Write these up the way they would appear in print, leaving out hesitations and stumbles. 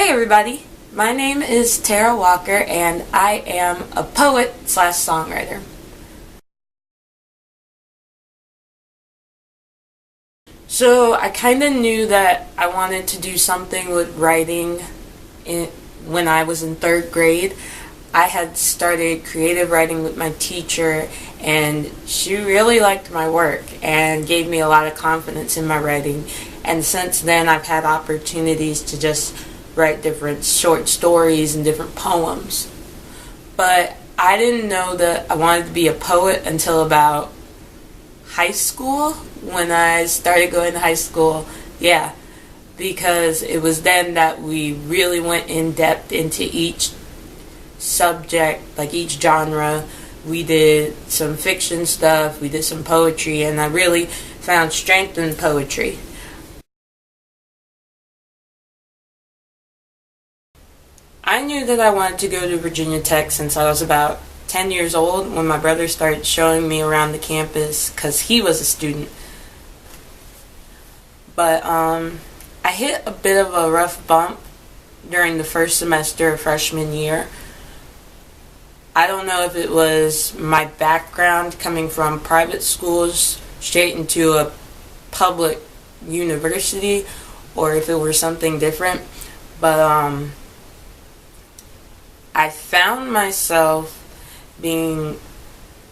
Hey everybody, my name is Tara Walker and I am a poet/songwriter. So I kind of knew that I wanted to do something with writing when I was in 3rd grade. I had started creative writing with my teacher and she really liked my work and gave me a lot of confidence in my writing. And since then I've had opportunities to just write different short stories and different poems. But I didn't know that I wanted to be a poet until about high school. When I started going to high school, because it was then that we really went in depth into each subject, like each genre. We did some fiction stuff, we did some poetry, and I really found strength in poetry. I knew that I wanted to go to Virginia Tech since I was about 10 years old when my brother started showing me around the campus because he was a student. But I hit a bit of a rough bump during the first semester of freshman year. I don't know if it was my background coming from private schools straight into a public university or if it were something different, but I found myself being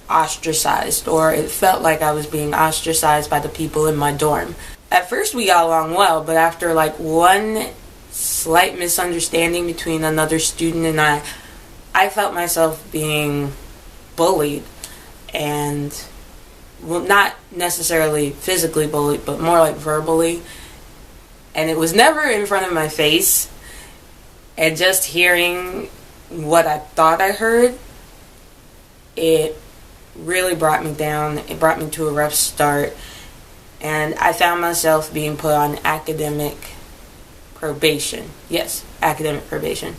ostracized, or it felt like I was being ostracized by the people in my dorm. At first we got along well, but after like one slight misunderstanding between another student and I felt myself being bullied, and well, not necessarily physically bullied, but more like verbally. And it was never in front of my face, and just hearing what I thought I heard, it really brought me down. It brought me to a rough start, and I found myself being put on academic probation. Yes, academic probation.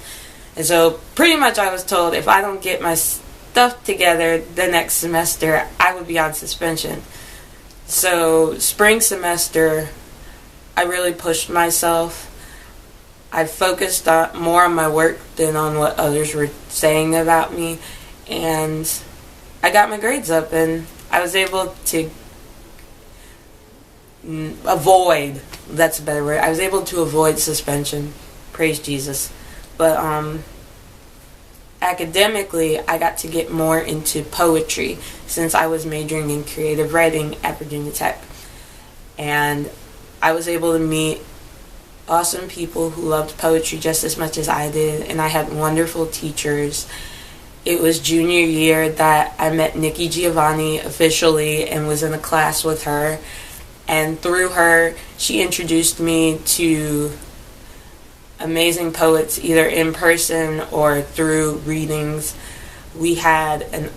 And so pretty much I was told if I don't get my stuff together the next semester, I would be on suspension. So spring semester, I really pushed myself. I focused more on my work than on what others were saying about me, and I got my grades up and I was able to avoid, that's a better word, I was able to avoid suspension. Praise Jesus. But academically, I got to get more into poetry since I was majoring in creative writing at Virginia Tech. And I was able to meet awesome people who loved poetry just as much as I did, and I had wonderful teachers. It was junior year that I met Nikki Giovanni officially and was in a class with her, and through her she introduced me to amazing poets either in person or through readings. We had an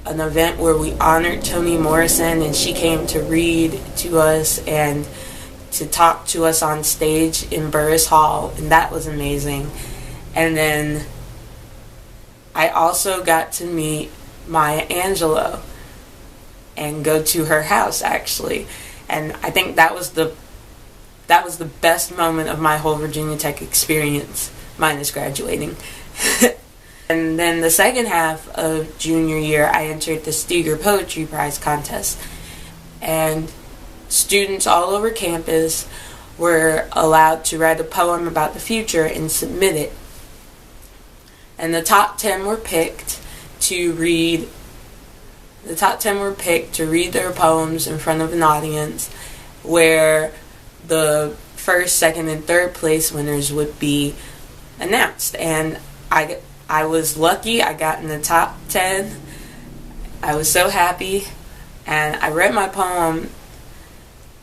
event where we honored Toni Morrison, and she came to read to us and to talk to us on stage in Burris Hall, and that was amazing. And then I also got to meet Maya Angelou and go to her house actually, and I think that was the best moment of my whole Virginia Tech experience, minus graduating. And then the second half of junior year, I entered the Steger Poetry Prize contest, and students all over campus were allowed to write a poem about the future and submit it. And the top 10 were picked to read their poems in front of an audience, where the first, second, and third place winners would be announced. And I was lucky. I got in the top 10. I was so happy, and I read my poem.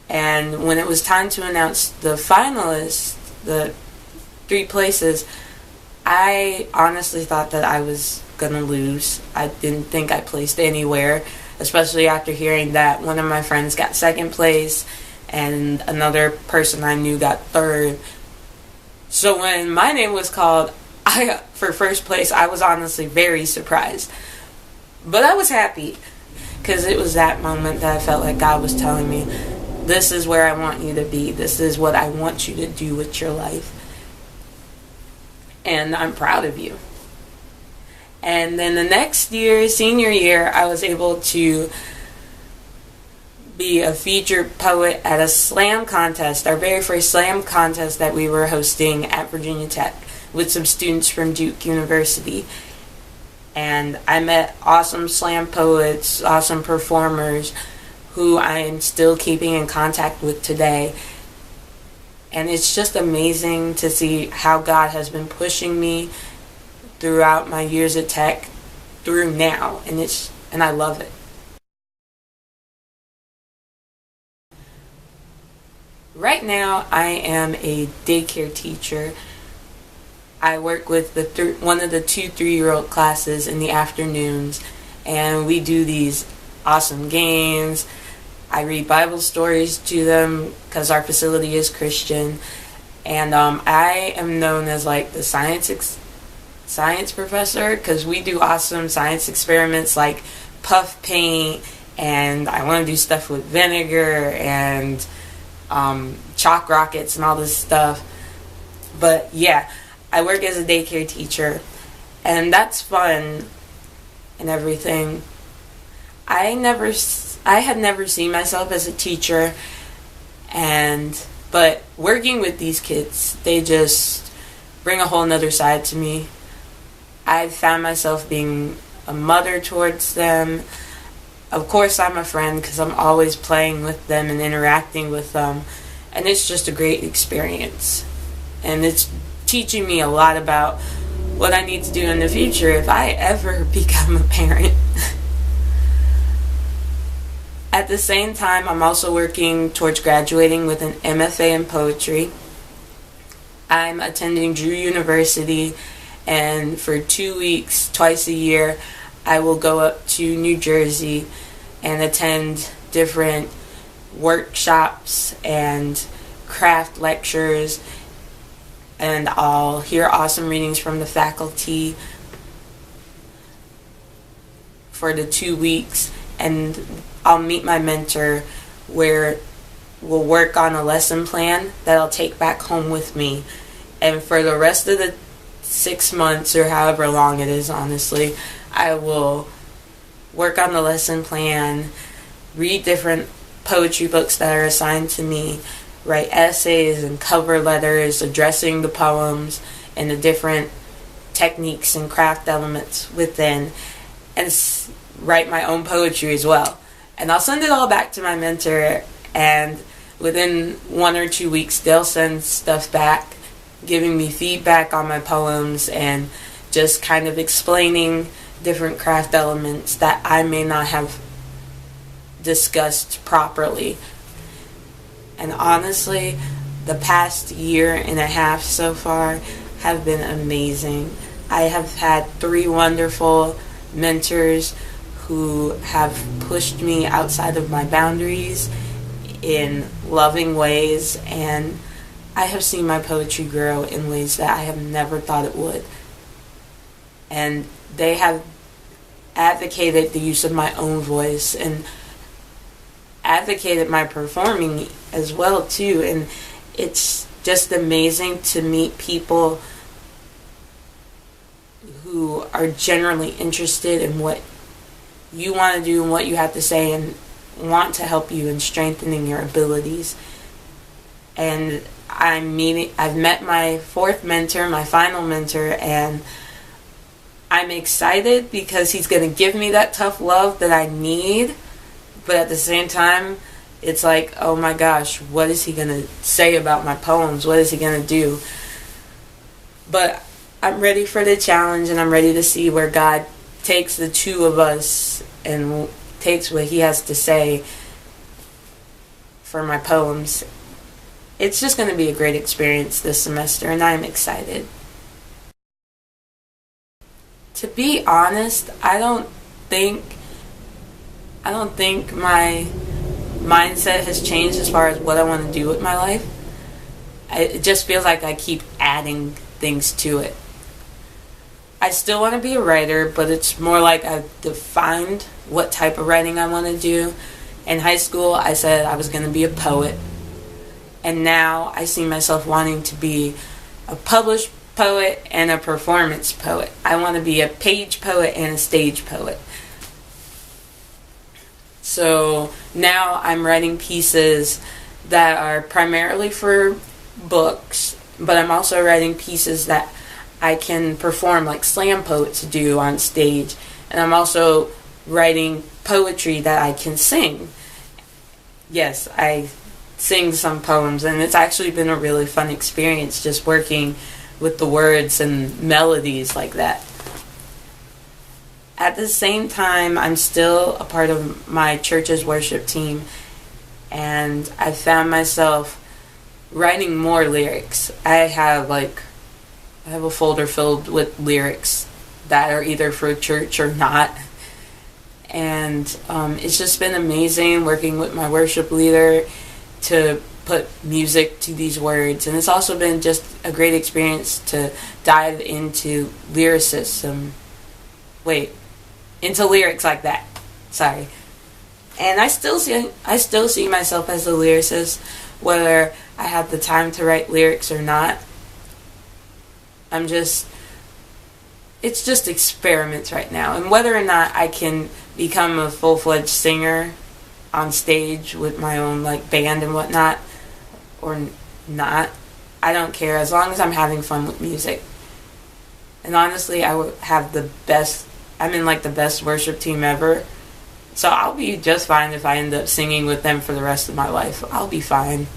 And when it was time to announce the finalists, the 3 places, I honestly thought that I was going to lose. I didn't think I placed anywhere, especially after hearing that one of my friends got 2nd place and another person I knew got 3rd. So when my name was called for 1st place, I was honestly very surprised. But I was happy, because it was that moment that I felt like God was telling me, this is where I want you to be. This is what I want you to do with your life. and I'm proud of you. And then the next year, senior year, I was able to be a featured poet at a slam contest, our very first slam contest that we were hosting at Virginia Tech with some students from Duke University. And I met awesome slam poets, awesome performers who I am still keeping in contact with today. And it's just amazing to see how God has been pushing me throughout my years at Tech through now, and I love it. Right now, I am a daycare teacher. I work with one of the 2 3-year-old classes in the afternoons, and we do these awesome games. I read Bible stories to them because our facility is Christian, and I am known as like the science professor because we do awesome science experiments like puff paint, and I want to do stuff with vinegar and chalk rockets and all this stuff. But yeah, I work as a daycare teacher, and that's fun and everything. I had never seen myself as a teacher, but working with these kids, they just bring a whole nother side to me. I found myself being a mother towards them. Of course, I'm a friend because I'm always playing with them and interacting with them, and it's just a great experience. And it's teaching me a lot about what I need to do in the future if I ever become a parent. At the same time, I'm also working towards graduating with an MFA in poetry. I'm attending Drew University, and for 2 weeks, twice a year, I will go up to New Jersey and attend different workshops and craft lectures, and I'll hear awesome readings from the faculty for the 2 weeks, and I'll meet my mentor where we'll work on a lesson plan that I'll take back home with me. And for the rest of the 6 months or however long it is, honestly, I will work on the lesson plan, read different poetry books that are assigned to me, write essays and cover letters addressing the poems and the different techniques and craft elements within, and write my own poetry as well. And I'll send it all back to my mentor, and within 1 or 2 weeks they'll send stuff back, giving me feedback on my poems and just kind of explaining different craft elements that I may not have discussed properly. And honestly, the past year and a half so far have been amazing. I have had 3 wonderful mentors who have pushed me outside of my boundaries in loving ways, and I have seen my poetry grow in ways that I have never thought it would. And they have advocated the use of my own voice and advocated my performing as well too, and it's just amazing to meet people who are generally interested in what you want to do and what you have to say and want to help you in strengthening your abilities. And I've met my 4th mentor, my final mentor, and I'm excited because he's going to give me that tough love that I need, but at the same time, it's like, oh my gosh, what is he going to say about my poems? What is he going to do? But I'm ready for the challenge, and I'm ready to see where God takes the 2 of us and takes what he has to say for my poems. It's just going to be a great experience this semester, and I'm excited. To be honest, I don't think my mindset has changed as far as what I want to do with my life. It just feels like I keep adding things to it. I still want to be a writer, but it's more like I've defined what type of writing I want to do. In high school, I said I was going to be a poet. And now I see myself wanting to be a published poet and a performance poet. I want to be a page poet and a stage poet. So now I'm writing pieces that are primarily for books, but I'm also writing pieces that I can perform like slam poets do on stage. And I'm also writing poetry that I can sing. Yes, I sing some poems, and it's actually been a really fun experience just working with the words and melodies like that. At the same time, I'm still a part of my church's worship team, and I found myself writing more lyrics. I have a folder filled with lyrics that are either for church or not. And it's just been amazing working with my worship leader to put music to these words. And it's also been just a great experience to dive into into lyrics like that. Sorry. And I still see myself as a lyricist, whether I have the time to write lyrics or not. It's just experiments right now. And whether or not I can become a full-fledged singer on stage with my own band and whatnot, or not, I don't care, as long as I'm having fun with music. And honestly, I would have I'm in the best worship team ever, so I'll be just fine if I end up singing with them for the rest of my life. I'll be fine.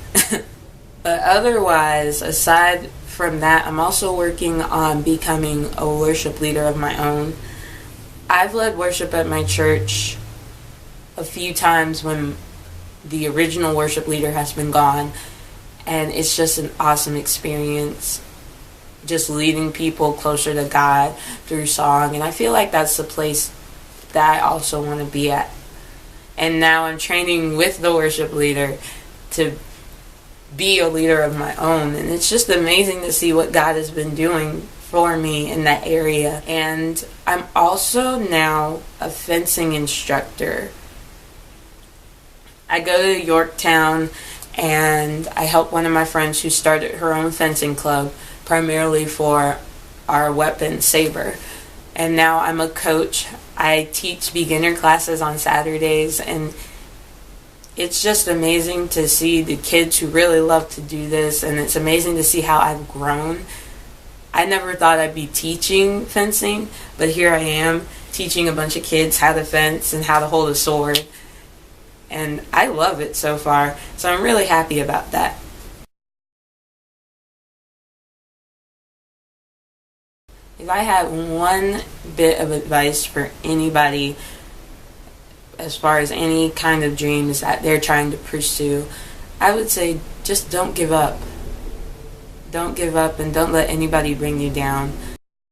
But otherwise, aside from that, I'm also working on becoming a worship leader of my own. I've led worship at my church a few times when the original worship leader has been gone, and it's just an awesome experience, just leading people closer to God through song. And I feel like that's the place that I also want to be at. And now I'm training with the worship leader to be a leader of my own, and it's just amazing to see what God has been doing for me in that area. And I'm also now a fencing instructor. I go to Yorktown and I help one of my friends who started her own fencing club, primarily for our weapon, saber. And now I'm a coach. I teach beginner classes on Saturdays, and it's just amazing to see the kids who really love to do this, and it's amazing to see how I've grown. I never thought I'd be teaching fencing, but here I am teaching a bunch of kids how to fence and how to hold a sword. And I love it so far, so I'm really happy about that. If I had one bit of advice for anybody as far as any kind of dreams that they're trying to pursue, I would say just don't give up. Don't give up, and don't let anybody bring you down.